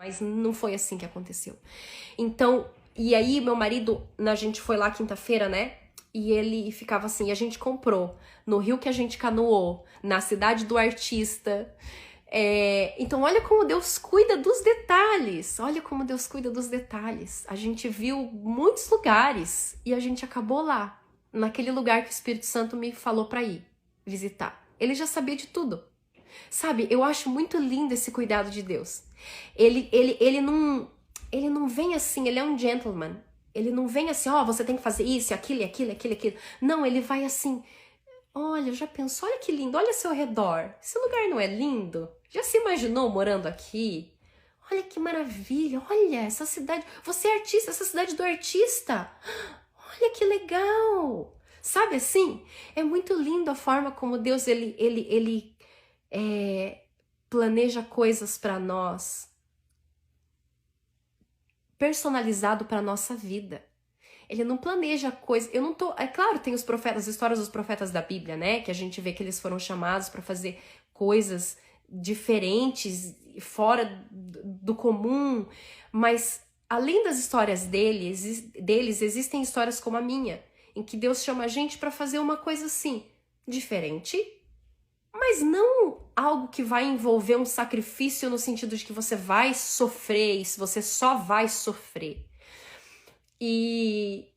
Mas não foi assim que aconteceu. Então, e aí meu marido, a gente foi lá quinta-feira, né? E ele ficava assim, a gente comprou no rio que a gente canoou, na cidade do artista. Então olha como Deus cuida dos detalhes. Olha como Deus cuida dos detalhes. A gente viu muitos lugares e a gente acabou lá, naquele lugar que o Espírito Santo me falou para ir visitar. Ele já sabia de tudo. Sabe, eu acho muito lindo esse cuidado de Deus. Ele não vem assim, ele é um gentleman. Ele não vem assim, ó, você tem que fazer isso, aquilo, aquilo, aquilo, aquilo. Não, ele vai assim, olha, já pensou, olha que lindo, olha ao seu redor. Esse lugar não é lindo? Já se imaginou morando aqui? Olha que maravilha, olha essa cidade. Você é artista, essa cidade do artista. Olha que legal. Sabe assim? É muito lindo a forma como Deus, ele planeja coisas para nós, personalizado para nossa vida. Ele não planeja coisas. Eu não tô. É claro, tem os profetas, as histórias dos profetas da Bíblia, né? Que a gente vê que eles foram chamados para fazer coisas diferentes, fora do comum. Mas além das histórias deles, existem histórias como a minha, em que Deus chama a gente para fazer uma coisa assim, diferente, mas não algo que vai envolver um sacrifício no sentido de que você vai sofrer, e você só vai sofrer. E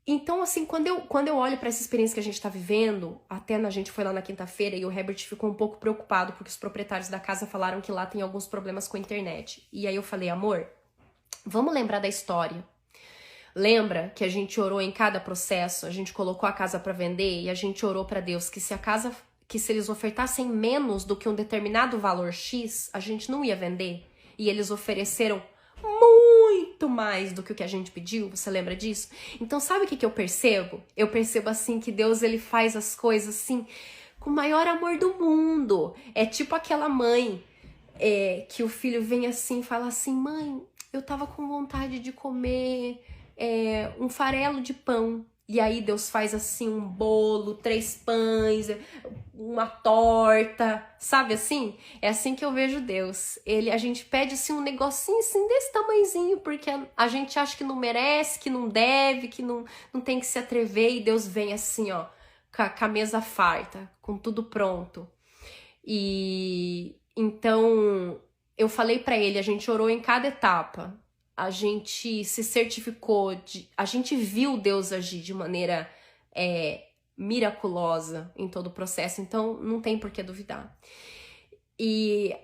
então, assim, quando eu olho para essa experiência que a gente tá vivendo, até a gente foi lá na quinta-feira e o Herbert ficou um pouco preocupado porque os proprietários da casa falaram que lá tem alguns problemas com a internet. E aí eu falei, amor, vamos lembrar da história. Lembra que a gente orou em cada processo, a gente colocou a casa para vender e a gente orou para Deus que se eles ofertassem menos do que um determinado valor X, a gente não ia vender. E eles ofereceram muito mais do que o que a gente pediu, você lembra disso? Então sabe o que eu percebo? Eu percebo assim que Deus, ele faz as coisas assim com o maior amor do mundo. É tipo aquela mãe que o filho vem assim e fala assim, mãe, eu tava com vontade de comer um farelo de pão. E aí Deus faz assim um bolo, 3 pães, uma torta, sabe assim? É assim que eu vejo Deus. A gente pede assim um negocinho assim desse tamanhozinho, porque a gente acha que não merece, que não deve, que não tem que se atrever, e Deus vem assim, ó, com a mesa farta, com tudo pronto. E então eu falei pra ele, a gente orou em cada etapa. A gente se certificou, a gente viu Deus agir de maneira miraculosa em todo o processo, então não tem por que duvidar. E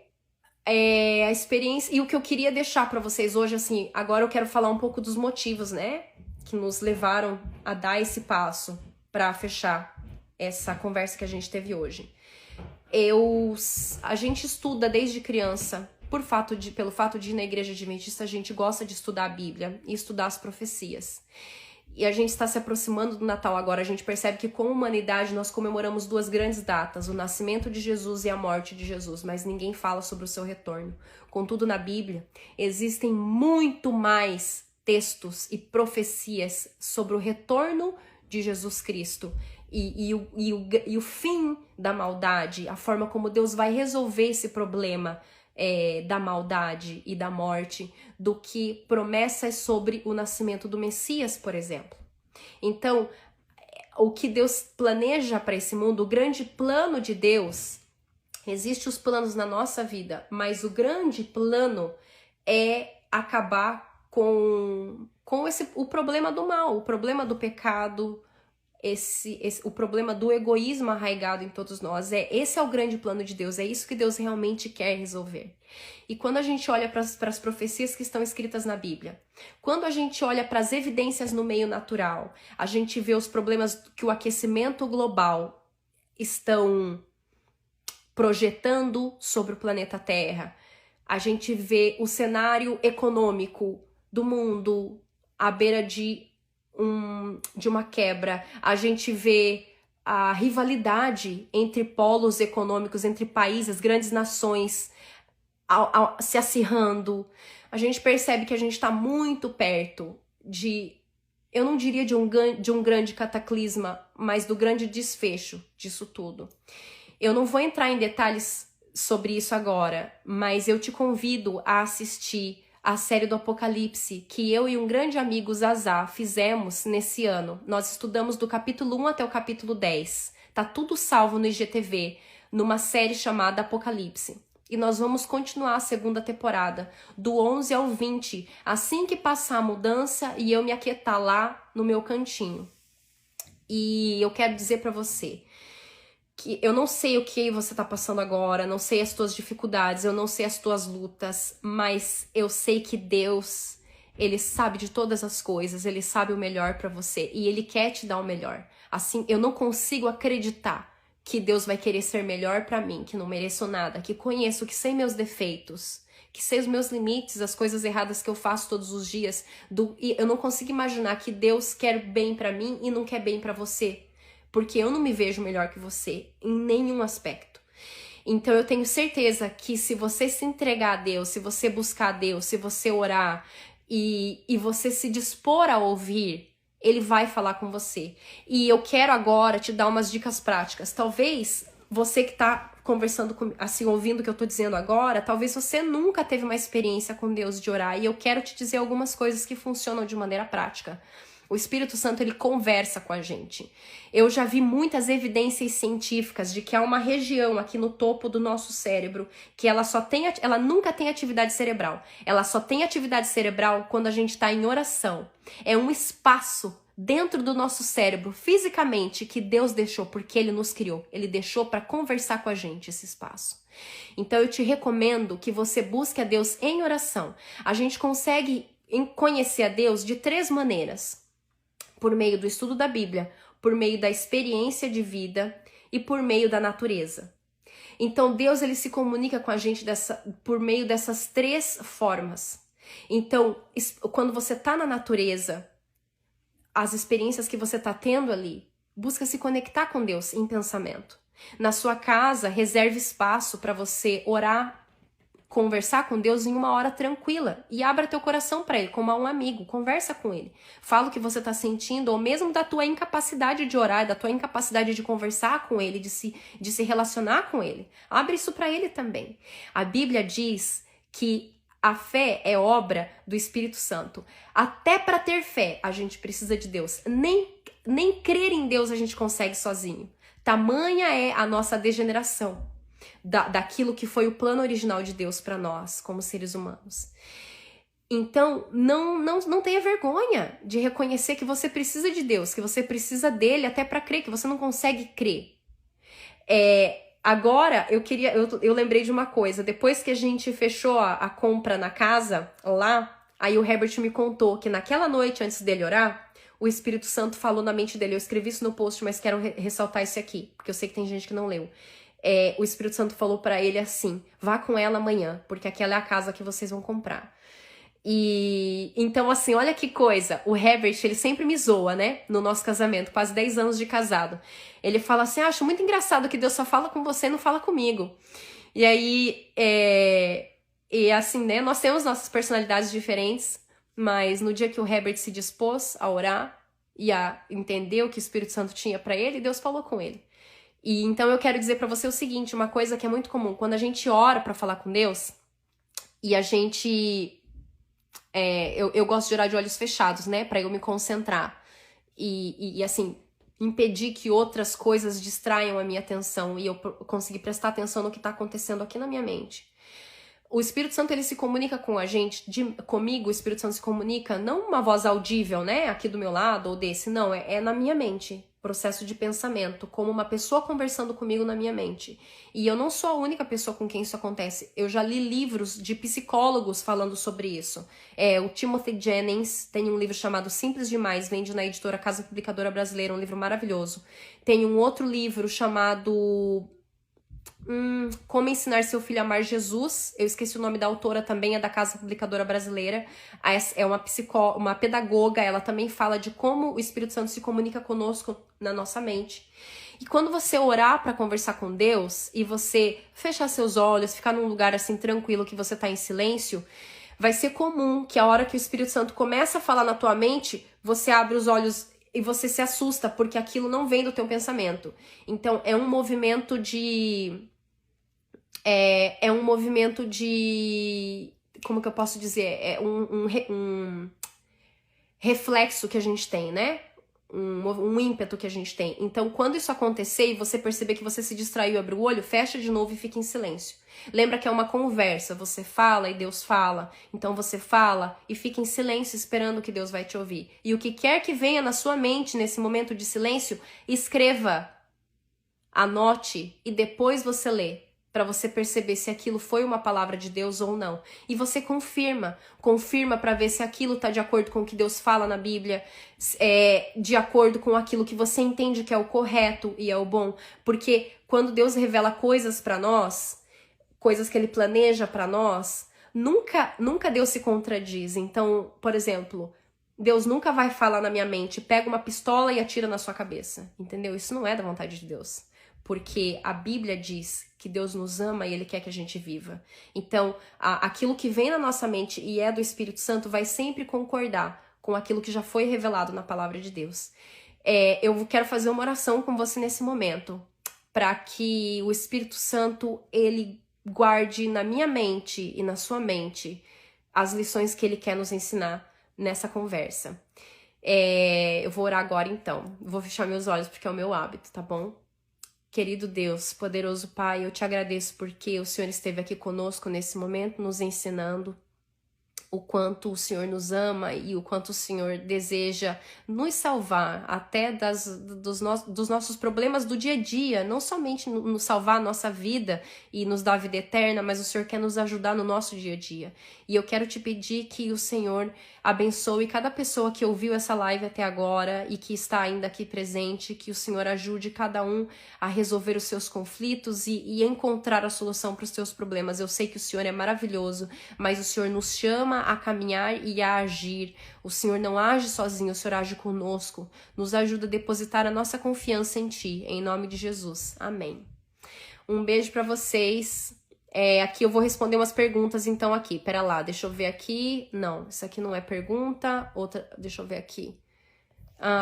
a experiência, e o que eu queria deixar para vocês hoje, assim, agora eu quero falar um pouco dos motivos, né, que nos levaram a dar esse passo para fechar essa conversa que a gente teve hoje. A gente estuda desde criança. Pelo fato de ir na igreja adventista, a gente gosta de estudar a Bíblia e estudar as profecias. E a gente está se aproximando do Natal agora, a gente percebe que como humanidade nós comemoramos 2 grandes datas, o nascimento de Jesus e a morte de Jesus, mas ninguém fala sobre o seu retorno. Contudo, na Bíblia, existem muito mais textos e profecias sobre o retorno de Jesus Cristo e o fim da maldade, a forma como Deus vai resolver esse problema da maldade e da morte, do que promessas sobre o nascimento do Messias, por exemplo. Então, o que Deus planeja para esse mundo, o grande plano de Deus, existem os planos na nossa vida, mas o grande plano é acabar com o problema do mal, o problema do pecado, o problema do egoísmo arraigado em todos nós. Esse é o grande plano de Deus, é isso que Deus realmente quer resolver. E quando a gente olha para as profecias que estão escritas na Bíblia, quando a gente olha para as evidências no meio natural, a gente vê os problemas que o aquecimento global estão projetando sobre o planeta Terra, a gente vê o cenário econômico do mundo à beira de uma quebra, a gente vê a rivalidade entre polos econômicos, entre países, grandes nações se acirrando, a gente percebe que a gente está muito perto eu não diria de um grande cataclisma, mas do grande desfecho disso tudo. Eu não vou entrar em detalhes sobre isso agora, mas eu te convido a assistir a série do Apocalipse que eu e um grande amigo, Zazá, fizemos nesse ano. Nós estudamos do capítulo 1 até o capítulo 10. Tá tudo salvo no IGTV, numa série chamada Apocalipse. E nós vamos continuar a segunda temporada, do 11 ao 20, assim que passar a mudança e eu me aquietar lá no meu cantinho. E eu quero dizer pra você que eu não sei o que você tá passando agora, não sei as tuas dificuldades, eu não sei as tuas lutas, mas eu sei que Deus, Ele sabe de todas as coisas, Ele sabe o melhor pra você e Ele quer te dar o melhor. Assim, eu não consigo acreditar que Deus vai querer ser melhor pra mim, que não mereço nada, que conheço, que sei meus defeitos, que sei os meus limites, as coisas erradas que eu faço todos os dias. E eu não consigo imaginar que Deus quer bem pra mim e não quer bem pra você. Porque eu não me vejo melhor que você em nenhum aspecto. Então eu tenho certeza que se você se entregar a Deus, se você buscar a Deus, se você orar e você se dispor a ouvir, Ele vai falar com você. E eu quero agora te dar umas dicas práticas. Talvez você que tá conversando, assim, ouvindo o que eu tô dizendo agora, talvez você nunca teve uma experiência com Deus de orar. E eu quero te dizer algumas coisas que funcionam de maneira prática. O Espírito Santo, ele conversa com a gente. Eu já vi muitas evidências científicas de que há uma região aqui no topo do nosso cérebro que ela nunca tem atividade cerebral. Ela só tem atividade cerebral quando a gente está em oração. É um espaço dentro do nosso cérebro, fisicamente, que Deus deixou, porque Ele nos criou. Ele deixou para conversar com a gente esse espaço. Então eu te recomendo que você busque a Deus em oração. A gente consegue conhecer a Deus de 3 maneiras. Por meio do estudo da Bíblia, por meio da experiência de vida e por meio da natureza. Então Deus, ele se comunica com a gente por meio dessas 3 formas. Então, quando você está na natureza, as experiências que você está tendo ali, busca se conectar com Deus em pensamento. Na sua casa, reserve espaço para você orar, conversar com Deus em uma hora tranquila e abra teu coração para Ele, como a um amigo, conversa com Ele. Fala o que você está sentindo, ou mesmo da tua incapacidade de orar, da tua incapacidade de conversar com Ele, de se relacionar com Ele. Abre isso para Ele também. A Bíblia diz que a fé é obra do Espírito Santo. Até para ter fé, a gente precisa de Deus. Nem crer em Deus a gente consegue sozinho. Tamanha é a nossa degeneração daquilo que foi o plano original de Deus para nós, como seres humanos. Então, não tenha vergonha de reconhecer que você precisa de Deus, que você precisa dele até para crer, que você não consegue crer. Agora, eu lembrei de uma coisa. Depois que a gente fechou a compra na casa, lá, aí o Herbert me contou que naquela noite, antes dele orar, o Espírito Santo falou na mente dele. Eu escrevi isso no post, mas quero ressaltar isso aqui, porque eu sei que tem gente que não leu. O Espírito Santo falou pra ele assim: vá com ela amanhã, porque aquela é a casa que vocês vão comprar. E então, assim, olha que coisa. O Herbert, ele sempre me zoa, né? No nosso casamento, quase 10 anos de casado. Ele fala assim: acho muito engraçado que Deus só fala com você e não fala comigo. E aí, e assim, né? Nós temos nossas personalidades diferentes, mas no dia que o Herbert se dispôs a orar e a entender o que o Espírito Santo tinha pra ele, Deus falou com ele. E então eu quero dizer pra você o seguinte, uma coisa que é muito comum, quando a gente ora pra falar com Deus, e a gente, eu gosto de orar de olhos fechados, né, pra eu me concentrar, e assim, impedir que outras coisas distraiam a minha atenção, e eu conseguir prestar atenção no que tá acontecendo aqui na minha mente. O Espírito Santo, ele se comunica com a gente, comigo o Espírito Santo se comunica, não uma voz audível, né, aqui do meu lado ou desse, não, é na minha mente, processo de pensamento, como uma pessoa conversando comigo na minha mente. E eu não sou a única pessoa com quem isso acontece, eu já li livros de psicólogos falando sobre isso. O Timothy Jennings tem um livro chamado Simples Demais, vende na editora Casa Publicadora Brasileira, um livro maravilhoso. Tem um outro livro chamado... Como Ensinar Seu Filho a Amar Jesus. Eu esqueci o nome da autora, também é da Casa Publicadora Brasileira. É uma pedagoga, ela também fala de como o Espírito Santo se comunica conosco na nossa mente. E quando você orar para conversar com Deus e você fechar seus olhos, ficar num lugar assim tranquilo que você tá em silêncio, vai ser comum que a hora que o Espírito Santo começa a falar na tua mente, você abre os olhos e você se assusta, porque aquilo não vem do teu pensamento. Então, é um movimento de é um movimento de... Como que eu posso dizer? É um reflexo que a gente tem, né? Um ímpeto que a gente tem. Então, quando isso acontecer e você perceber que você se distraiu, abre o olho, fecha de novo e fica em silêncio. Lembra que é uma conversa, você fala e Deus fala. Então você fala e fica em silêncio esperando que Deus vai te ouvir. E o que quer que venha na sua mente nesse momento de silêncio, escreva, anote e depois você lê, para você perceber se aquilo foi uma palavra de Deus ou não. E você confirma para ver se aquilo está de acordo com o que Deus fala na Bíblia, de acordo com aquilo que você entende que é o correto e é o bom. Porque quando Deus revela coisas para nós, coisas que Ele planeja para nós, nunca Deus se contradiz. Então, por exemplo, Deus nunca vai falar na minha mente, pega uma pistola e atira na sua cabeça, entendeu? Isso não é da vontade de Deus. Porque a Bíblia diz que Deus nos ama e Ele quer que a gente viva. Então, aquilo que vem na nossa mente e é do Espírito Santo vai sempre concordar com aquilo que já foi revelado na Palavra de Deus. Eu quero fazer uma oração com você nesse momento, para que o Espírito Santo, Ele guarde na minha mente e na sua mente as lições que Ele quer nos ensinar nessa conversa. Eu vou orar agora então. Vou fechar meus olhos porque é o meu hábito, tá bom? Querido Deus, poderoso Pai, eu te agradeço porque o Senhor esteve aqui conosco nesse momento, nos ensinando o quanto o Senhor nos ama e o quanto o Senhor deseja nos salvar até dos nossos problemas do dia a dia, não somente nos salvar a nossa vida e nos dar a vida eterna, mas o Senhor quer nos ajudar no nosso dia a dia. E eu quero te pedir que o Senhor abençoe cada pessoa que ouviu essa live até agora e que está ainda aqui presente, que o Senhor ajude cada um a resolver os seus conflitos e encontrar a solução para os seus problemas. Eu sei que o Senhor é maravilhoso, mas o Senhor nos chama a caminhar e a agir. O Senhor não age sozinho, o Senhor age conosco. Nos ajuda a depositar a nossa confiança em Ti, em nome de Jesus. Amém. Um beijo para vocês. Aqui eu vou responder umas perguntas então aqui. Pera lá, deixa eu ver aqui. Não, isso aqui não é pergunta. Outra, deixa eu ver aqui.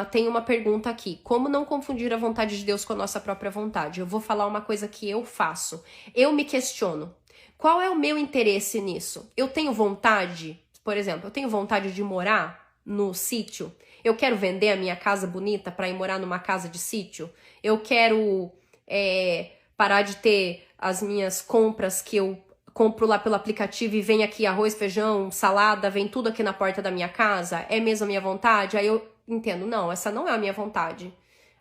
Tem uma pergunta aqui. Como não confundir a vontade de Deus com a nossa própria vontade? Eu vou falar uma coisa que eu faço. Eu me questiono. Qual é o meu interesse nisso? Eu tenho vontade, por exemplo, eu tenho vontade de morar no sítio? Eu quero vender a minha casa bonita para ir morar numa casa de sítio? Eu quero parar de ter as minhas compras que eu compro lá pelo aplicativo e vem aqui arroz, feijão, salada, vem tudo aqui na porta da minha casa? É mesmo a minha vontade? Aí eu entendo, não, essa não é a minha vontade.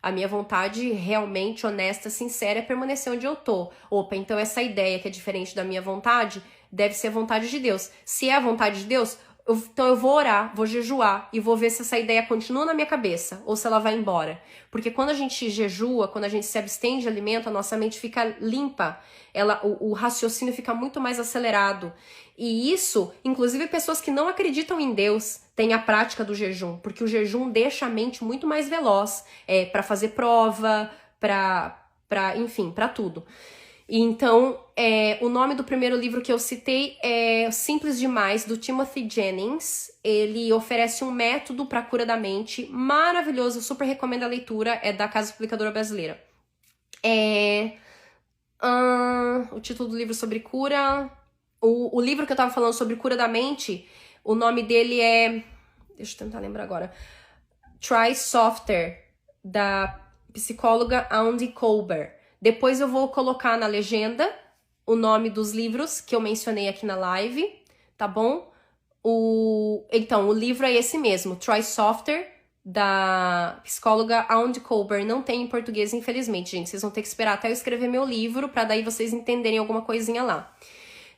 A minha vontade realmente honesta, sincera é permanecer onde eu tô. Opa, então essa ideia que é diferente da minha vontade deve ser a vontade de Deus. Se é a vontade de Deus, então eu vou orar, vou jejuar e vou ver se essa ideia continua na minha cabeça ou se ela vai embora. Porque quando a gente jejua, quando a gente se abstém de alimento, a nossa mente fica limpa, o raciocínio fica muito mais acelerado. E isso, inclusive pessoas que não acreditam em Deus têm a prática do jejum, porque o jejum deixa a mente muito mais veloz, para fazer prova, enfim, para tudo. E então, o nome do primeiro livro que eu citei é Simples Demais, do Timothy Jennings. Ele oferece um método para a cura da mente maravilhoso, super recomendo a leitura, é da Casa Publicadora Brasileira. O título do livro sobre cura... O livro que eu tava falando sobre cura da mente, o nome dele é... Deixa eu tentar lembrar agora. Try Softer, da psicóloga Andy Colbert. Depois eu vou colocar na legenda o nome dos livros que eu mencionei aqui na live, tá bom? Então, o livro é esse mesmo, Try Softer, da psicóloga Andy Colbert. Não tem em português, infelizmente, gente. Vocês vão ter que esperar até eu escrever meu livro, pra daí vocês entenderem alguma coisinha lá.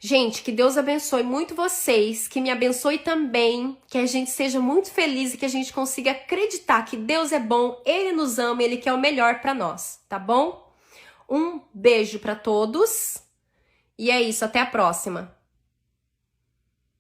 Gente, que Deus abençoe muito vocês, que me abençoe também, que a gente seja muito feliz e que a gente consiga acreditar que Deus é bom, Ele nos ama, Ele quer o melhor pra nós, tá bom? Um beijo pra todos e é isso, até a próxima!